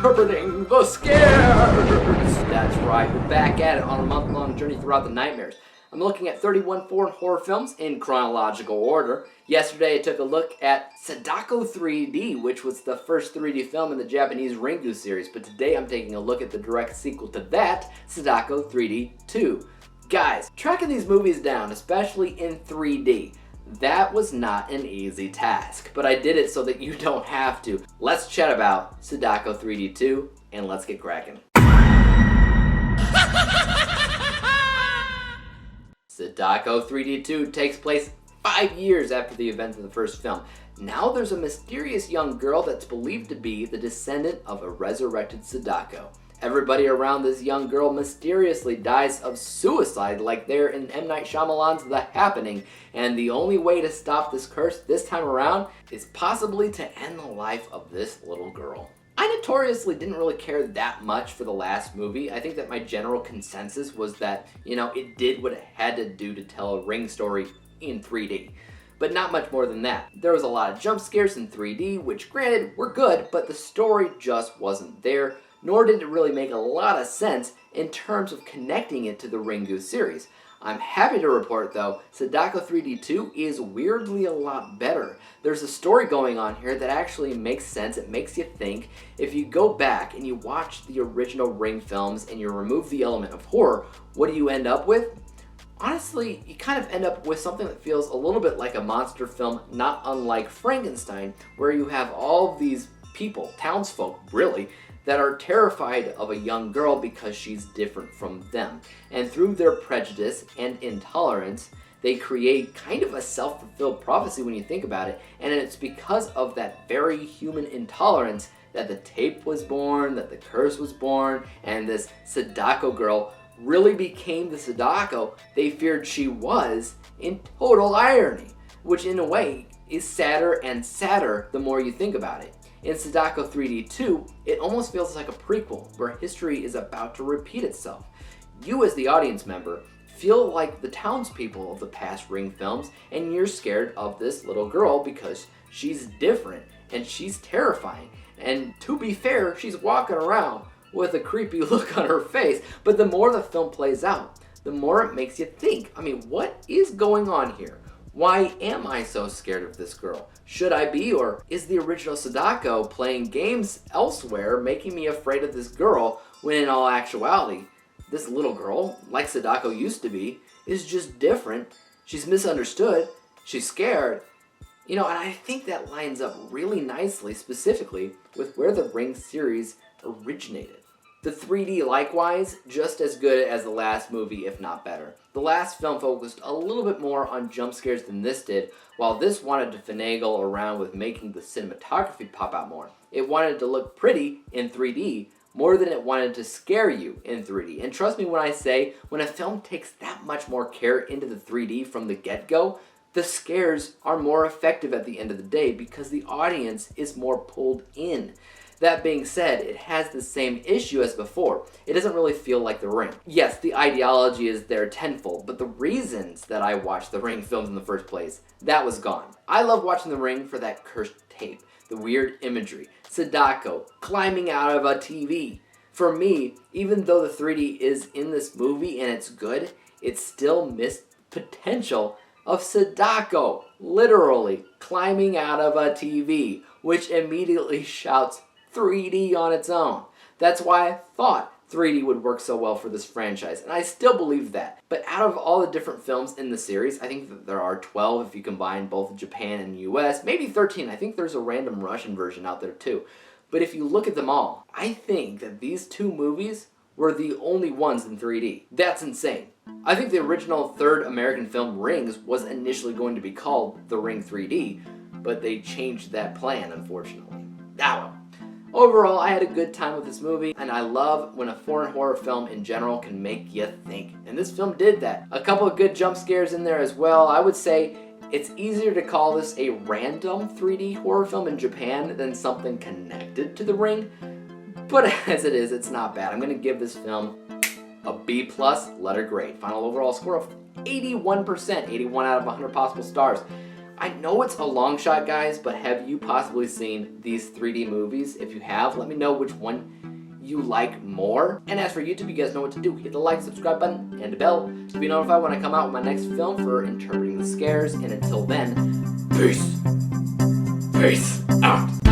interpreting the scares. That's right, we're back at it on a month-long journey throughout the nightmares. I'm looking at 31 foreign horror films in chronological order. Yesterday I took a look at Sadako 3D, which was the first 3D film in the Japanese Ringu series, but today I'm taking a look at the direct sequel to that, Sadako 3D 2. Guys, tracking these movies down, especially in 3D, that was not an easy task, but I did it so that you don't have to. Let's chat about Sadako 3D 2, and let's get cracking. Sadako 3D 2 takes place 5 years after the events of the first film. Now there's a mysterious young girl that's believed to be the descendant of a resurrected Sadako. Everybody around this young girl mysteriously dies of suicide like they're in M. Night Shyamalan's The Happening, and the only way to stop this curse this time around is possibly to end the life of this little girl. I notoriously didn't really care that much for the last movie. I think that my general consensus was that, it did what it had to do to tell a Ring story in 3D. But not much more than that. There was a lot of jump scares in 3D, which granted were good, but the story just wasn't there, nor did it really make a lot of sense in terms of connecting it to the Ringu series. I'm happy to report though, Sadako 3D 2 is weirdly a lot better. There's a story going on here that actually makes sense, it makes you think. If you go back and you watch the original Ring films and you remove the element of horror, what do you end up with? Honestly, you kind of end up with something that feels a little bit like a monster film, not unlike Frankenstein, where you have all these people, townsfolk really, that are terrified of a young girl because she's different from them. And through their prejudice and intolerance, they create kind of a self-fulfilled prophecy when you think about it, and it's because of that very human intolerance that the tape was born, that the curse was born, and this Sadako girl really became the Sadako they feared she was, in total irony, which in a way is sadder and sadder the more you think about it. In Sadako 3D 2, it almost feels like a prequel where history is about to repeat itself. You as the audience member feel like the townspeople of the past Ring films, and you're scared of this little girl because she's different and she's terrifying. And to be fair, she's walking around with a creepy look on her face, but the more the film plays out, the more it makes you think, what is going on here? Why am I so scared of this girl? Should I be, or is the original Sadako playing games elsewhere making me afraid of this girl when in all actuality, this little girl, like Sadako used to be, is just different. She's misunderstood, she's scared, and I think that lines up really nicely specifically with where the Ring series originated. The 3D likewise, just as good as the last movie, if not better. The last film focused a little bit more on jump scares than this did, while this wanted to finagle around with making the cinematography pop out more. It wanted to look pretty in 3D more than it wanted to scare you in 3D. And trust me when I say, when a film takes that much more care into the 3D from the get-go, the scares are more effective at the end of the day because the audience is more pulled in. That being said, it has the same issue as before. It doesn't really feel like The Ring. Yes, the ideology is there tenfold, but the reasons that I watched the Ring films in the first place, that was gone. I love watching The Ring for that cursed tape, the weird imagery, Sadako climbing out of a TV. For me, even though the 3D is in this movie and it's good, it still missed potential of Sadako literally climbing out of a TV, which immediately shouts 3D on its own. That's why I thought 3D would work so well for this franchise, and I still believe that. But out of all the different films in the series, I think that there are 12 if you combine both Japan and US, maybe 13. I think there's a random Russian version out there too. But if you look at them all, I think that these two movies were the only ones in 3D. That's insane. I think the original third American film, Rings, was initially going to be called The Ring 3D, but they changed that plan, unfortunately. Now, overall, I had a good time with this movie, and I love when a foreign horror film in general can make you think. And this film did that. A couple of good jump scares in there as well. I would say it's easier to call this a random 3D horror film in Japan than something connected to The Ring. But as it is, it's not bad. I'm going to give this film a B+, letter grade. Final overall score of 81%, 81 out of 100 possible stars. I know it's a long shot, guys, but have you possibly seen these 3D movies? If you have, let me know which one you like more. And as for YouTube, you guys know what to do. Hit the like, subscribe button, and the bell to be notified when I come out with my next film for interpreting the scares. And until then, peace. Peace out.